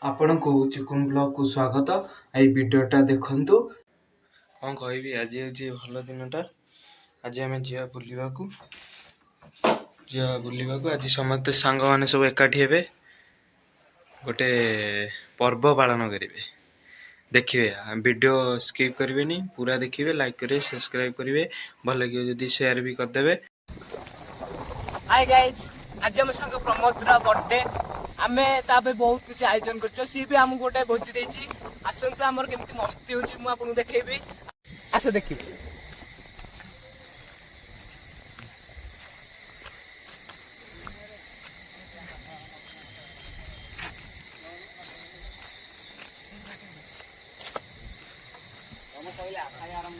आपण को चिकुन ब्लॉग को स्वागत। आई वीडियोटा देखंतु। कौन कहबी आज हूँ भल दिनटा। आज आम जा बुलवाक आज समस्त सांग मैंने सब एकाठी हे गोटे पर्व पालन करेंगे। देखिए वीडियो स्किप करेंगे पूरा देखिए, लाइक करेंगे, सब्सक्राइब करेंगे, भल लगे जदि शेयर भी करदे। हाय गाइज, आज आम संग प्रमोद बर्थडे आमे तापे बहुत किसी आयोजन कर सी भी आमको गोटे भोजी देछि। आसंतु आमर केमती मस्ती होछि मु आपन देखेबी, आस देखिबे।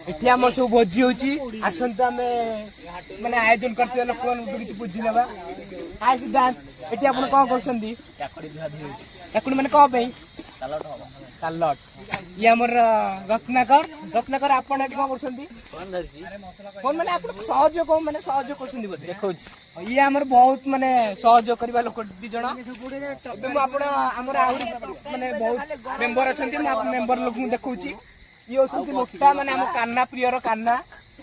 एठी आमर सब भोजी होछि। आसंतु आमे माने आयोजन करते लोक किछि बुझी नेबा। हाय सिद्धांत, एठी आपन कोन करछंदी? याकुडी माने को पे सालट ये हमर रत्नाकर आपन एठी कोन करछंदी? कोन माने आपन सहयोग को माने सहयोग करछंदी बोले देखौ छी। ये हमर बहुत माने सहयोग करबा लोक दि जण। तबे मु आपन हमर आउरी माने बहुत मेंबर अछंती, मु आपन मेंबर लोक मु देखौ छी। ये होसंती लोकटा माने हम कान्ना प्रियर कान्ना।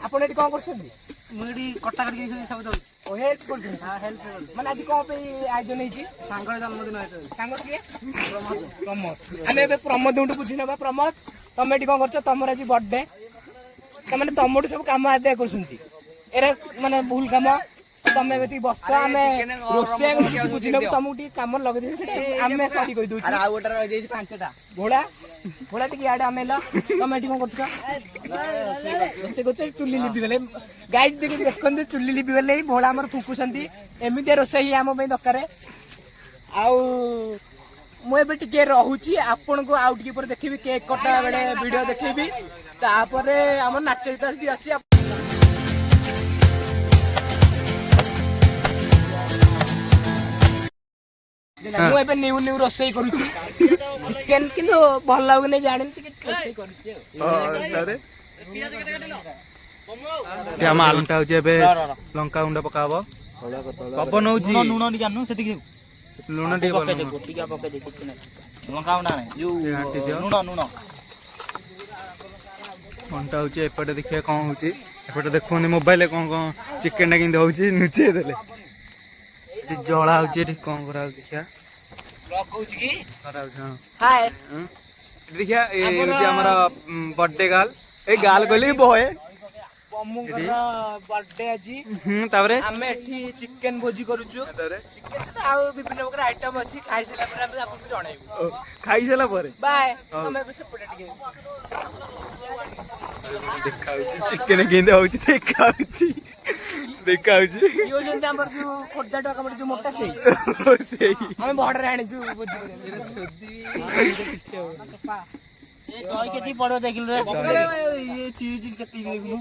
आपन एठी कोन करछंदी? मुडी कट्टा कटि सब दउ ओ हेल्प करछन। हां हेल्प माने आज को पे आयोजन हेछि सांगर जन्मदिन हेतु। सांगर के प्रमोद आमे बे प्रमोद उंटू बुझी नबा। प्रमोद तमे एठी कोन करछ? तमर आज बर्थडे त माने तमडू सब काम आदे करछंती। एरे माने भूल काम तमे बेटी बस आमे रोसे किछि बुझी नबा। तमु टी काम लगे दे सेटा आमे सॉरी कहि दउ छी। अरे आ गोटा रहि जाई पांचटा घोड़ा टी याड आमे ल। तमे एठी कोन करछ? से गोटे चुल्ली लिबि गले गाइस देखते चुल्ली लिबि गले भोला हमर फुकुसंती। एमिते रोसई आम पे दरकार। आउ मु एबे टिके रहूची आपन को आउ टिके पर देखिबी केक कटा बेले वीडियो देखिबी। तापरे हमर नाच गीत भी अछि। मु एबे न्यू रोसई करूची चिकन किंतु भल लागने जानि टिके रोसई करूची। तारे हम आलूटा हो लंका गुंड पकाब पवन हो लुण टी जानू से लुण टी लंका गुंड घंटा हो एपटे देखिए कौन होपटे देखुन मोबाइल कौन कौन चिकेन कि नुचे देले जला हो कौन करा देखिया देखिया बर्थडे गाल ए गाल कहली बहे बर्थडे आज ताबरे आमे एठी चिकन भोजी करूछु। चिकन से आ विभिन्न प्रकार आइटम अछि। खाइ सला पर हम आपन जणाइबो। खाइ सला पर बाय हमें बस पटे टिके देखाउछि चिकन गेंदे होछि देखाउछि यो जंते हमर जो खोड्डा टका हमर जो मोटा सेही हम बॉर्डर आनी जो भोजी करे रे सोदी ए दही केती पड़ो देखिल रे ये चीज केती देखनु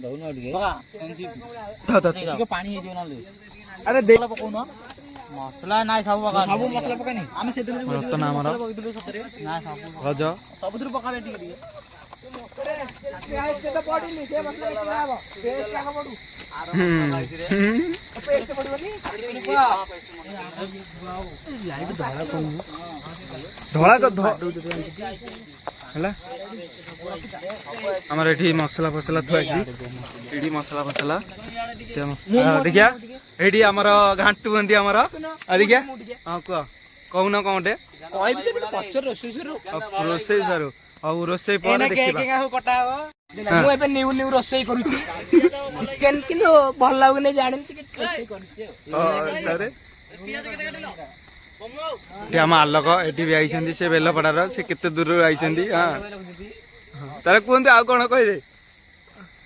दउना टिके बका एनजी टिके पानी हे जो नाले। अरे दे पकोनो मसला नाय सब मसला पकानी आमे से दिन रतन हमर ना सब रज सबुतिर पकाबे टिके प्याज के तो पड़ी नी से मतलब के आबो पेस्ट का पडू पेस्ट पडबनी लाइट धोळा हला हमर एठी मसला फसला थुआजी एठी मसला फसला देखिया एठी हमर घांटू बंदी हमर आ देखिया हां कहूना कोनटे कहबी जे पचर रोसई सरो और रोसई पर देखिबा केके हो कटाबो। मु एबे न्यू रोसई करूची चिकन किंतु भल लागने जानि टिके रोसई करूची। तारे ते हम आलोक एठी भी आइछंदी से बेलपड़ार से केते दूर आइछंदी। हां तारे कोनते आ कोन कहले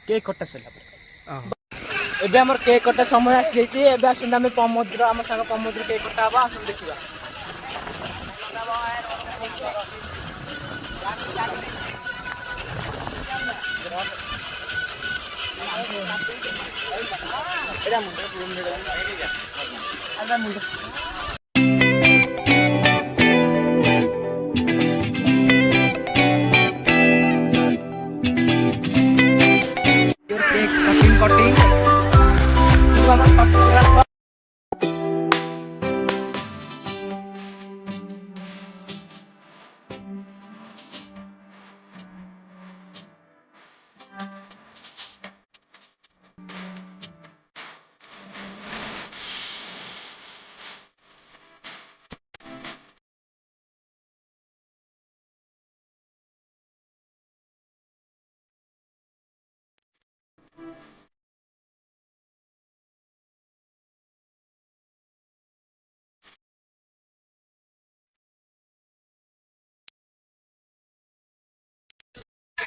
केक कटा सला एबे हमर केक कटा समय आसी जाइछे। एबे आसुंदा हम प्रमोद हमर संग प्रमोद केक कटाबा आसुन देखिबा। एदा मुंडे रूम दे आदा मुंडे केक कटिंग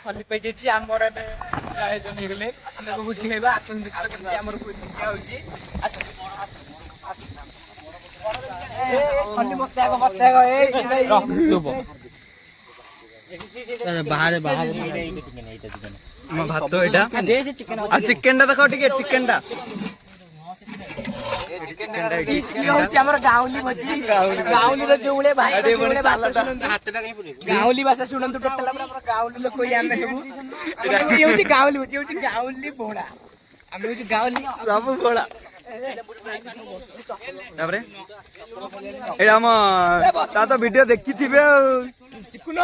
ଖଲି ପାଇଯାଇଛି ଆମର ଏବେ ଆୟୋଜନ ହେଇଗଲେ ଆସିଲେ ଭୋଜି ଖାଇବା ଆସନ୍ତୁ ଦେଖିବା କେମିତି ଆମର ଭୋଜି ଦିଆ ହଉଛି ଖଲି ବାହାରେ ଭାତ ଏଇଟା ଚିକେନ ଟା ଦେଖ ଟିକେ ଚିକେନ ଟା ହଉଛି ଆମର ଗାଉଁଲି ଭୋଜି ଗାଉଁଲିର ଯୋଉ ଭଳିଆ ଭାଷା ଗାଉଁଲି ଭାଷା ଶୁଣନ୍ତୁ ଟୋଟାଲ ଆମର ଗାଉଁଲି ଲୋକ ଆମେ ସବୁ ଇଏ ହଉଛି ଗାଉଁଲି ଭୋଜି ହଉଛି ଗାଉଁଲି ଭୋଳା ଆମେ ହଉଛି ଗାଉଁଲି ସବୁ ଭୋଳା ତାପରେ ଏଇଟା ଆମ ତା ତ ଭିଡିଓ ଦେଖିଥିବେ ଆଉ ଚିକୁନ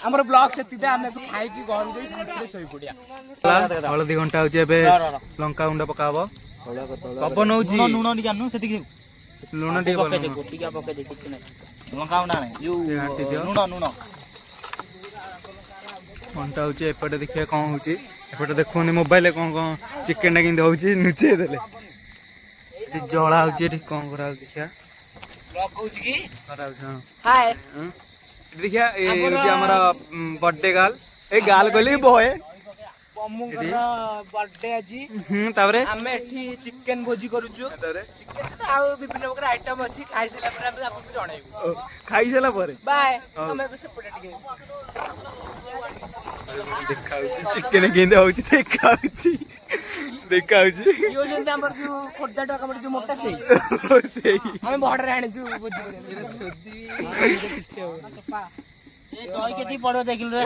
ଆମର ବ୍ଲଗ ସେତିକି ଆମେ ଖାଇକି ଘରୁ ଯାଇ ଶାନ୍ତିରେ ଶୋଇ ପଡିଆ ହଳଦୀ ଘଣ୍ଟା ହଉଛି ଏବେ ଲଙ୍କା ଗୁଣ୍ଡ ପକା ହବ ପବନ ହଉଛି ଲୁଣ ଟିକେ ଜାଣିନୁ ସେତିକି ଲୁଣ ଟିକେ ଘଣ୍ଟା ହଉଛି ଏପଟେ ଦେଖିବା କଣ ହଉଛି ଏପଟେ ଦେଖୁନି ମୋବାଇଲରେ କଣ କଣ ଚିକେନ ଟା କେମିତି ହଉଛି ଲୁଚେଇ ଦେଲେ ଏଠି ଜଳା ହଉଛି ଏଠି କଣ କରାହଉଛି ଦେଖିବା କରାହଉଛି ହାଏ ଦେଖିବା ଏ ହଉଛି ଆମର ବର୍ଥଡେ ଗାର୍ଲ ଏଇ ଗାର୍ଲ କହିଲେ ବଏ ବର୍ଥଡେ ଆଜି ତାପରେ ଆମେ ଏଠି ଚିକେନ ଭୋଜି କରୁଛୁ ଚିକେନ ସହିତ ଆଉ ବିଭିନ୍ନ ପ୍ରକାର ଆଇଟମ ଅଛି ଖାଇସାରିଲା ପରେ ଆମେ ଆପଣଙ୍କୁ ଜଣେଇବୁ ଖାଇସାରିଲା ପରେ ବାଏ ତମେ ଏବେ ସେପଟେ ଟିକେ ଦେଖାଉଛି ଚିକେନ କେମିତି ହଉଛି ଦେଖାଉଛି ଇଏ ହଉଛନ୍ତି ଆମର ଯୋଉ ଖୋର୍ଦ୍ଧା ଟଙ୍କା ଆମର ଯୋଉ ମୋଟା ସେଇ ଆମେ ବଡରେ ଆଣିଛୁ ଭୋଜି ଦହି କେତିକି ପଡିବ ଦେଖିଲୁ ରେ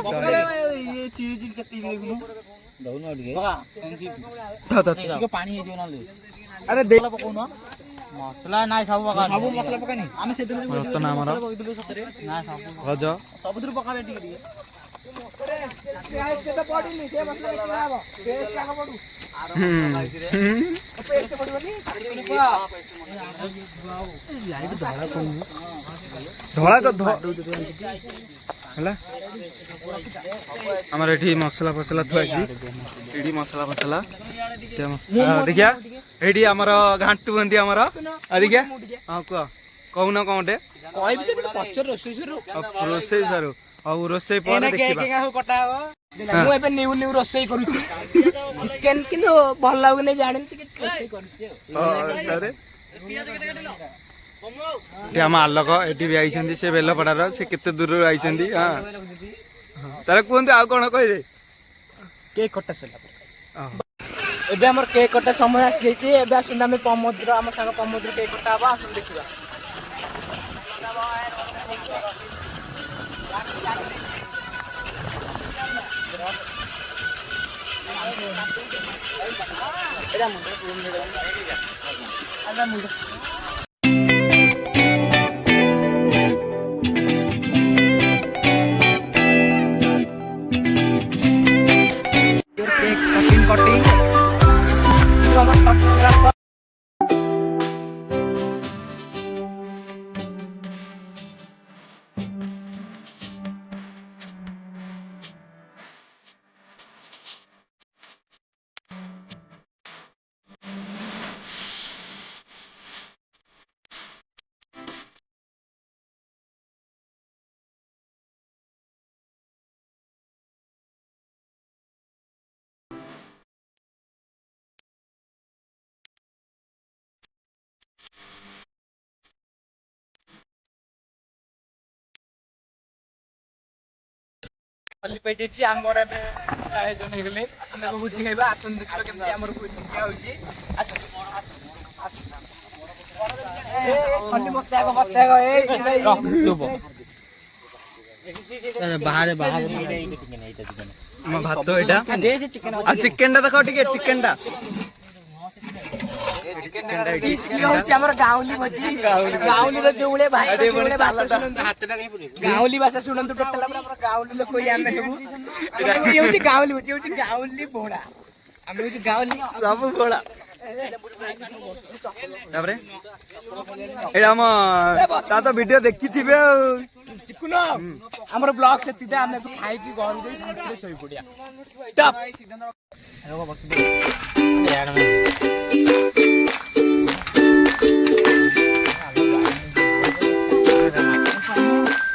ପାଣି ହେଇଯିବ ନହେଲେ ଆରେ ପକଉନ ମସଲା ନାଇଁ ସବୁ ମସଲା ପକାନି ଆମେ ସେଦିନ ରଜ ସବୁଥିରୁ ପକାବେ ଟିକେ ଟିକେ ଧଳା ହେଲା ଆମର ଏଠି ମସଲା ଫସଲା ଥୁଆ ହେଇଛି ଏଠି ମସଲା ଫସଲା ଦେଖିଆ ଏଇଠି ଆମର ଘାଣ୍ଟୁ ବନ୍ଦି ଆମର ଦେଖିଆ ହଁ କୁହ କହୁନ କଣ ଗୋଟେ ରୋଷେଇ ସାରୁ ଆଉ ରୋଷେଇ ପରେ ଦେଖିବା ମୁଁ ଏବେ ନିଉ ରୋଷେଇ କରୁଛି ଚିକେନ କିନ୍ତୁ ଭଲ ଲାଗୁନି ଜାଣିନି ଟିକେ ରୋଷେଇ କରୁଛି ଏଠି ଆମ ଆଲୋକ ଏଠି ବି ଆଇଛନ୍ତି ସେ ବେଲପଡାର ସେ କେତେ ଦୂରରୁ ଆଇଛନ୍ତି ହଁ ତାହେଲେ କୁହନ୍ତୁ ଆଉ କଣ କହିବେ କେକ୍ କଟା ସରିଲା ଏବେ ଆମର କେକ୍ କଟା ସମୟ ଆସିଯାଇଛି ଏବେ ଆସନ୍ତୁ ଆମେ ପ୍ରମୋଦର ଆମ ସାଙ୍ଗ ପ୍ରମୋଦର କେକ୍ କଟା ହବ ଆସନ୍ତୁ ଦେଖିବା ଖଲି ପାଇଯାଇଛି ଆମର ଏବେ ଆୟୋଜନ ହେଇଗଲେ ଆସିଲେ ଭୋଜି ଖାଇବା ଆସନ୍ତୁ ଦେଖିବା କେମିତି ଆମର ଭୋଜି ଦିଆ ହଉଛି ବାହାରେ ଭାତ ଏଇଟା ଚିକେନ ଟା ଦେଖ ଟିକେ ଚିକେନ ଟା ଇଏ ହଉଛି ଆମର ଗାଉଁଲି ଭୋଜି ଗାଉଁଲିର ଯୋଉ ଭଳିଆ ଭାଷା ଗାଉଁଲି ଭାଷା ଶୁଣନ୍ତୁ ଟୋଟାଲ ଆମର ଗାଉଁଲି ଲୋକ ଆମେ ସବୁ ଇଏ ହଉଛି ଗାଉଁଲି ଭୋଜି ହଉଛି ଗାଉଁଲି ଭୋଳା ଆମେ ହଉଛି ଗାଉଁଲି ସବୁ ଭୋଳା ତାପରେ ଏଇଟା ଆମ ତା ତ ଭିଡିଓ ଦେଖିଥିବେ ଆଉ ଚିକୁନ ଆମର ବ୍ଲଗ ସେତିକି ଆମେ ଖାଇକି ଘରୁ ଯାଇ ଶାନ୍ତିରେ ଶୋଇ ପଡିଆ ଷ୍ଟପ୍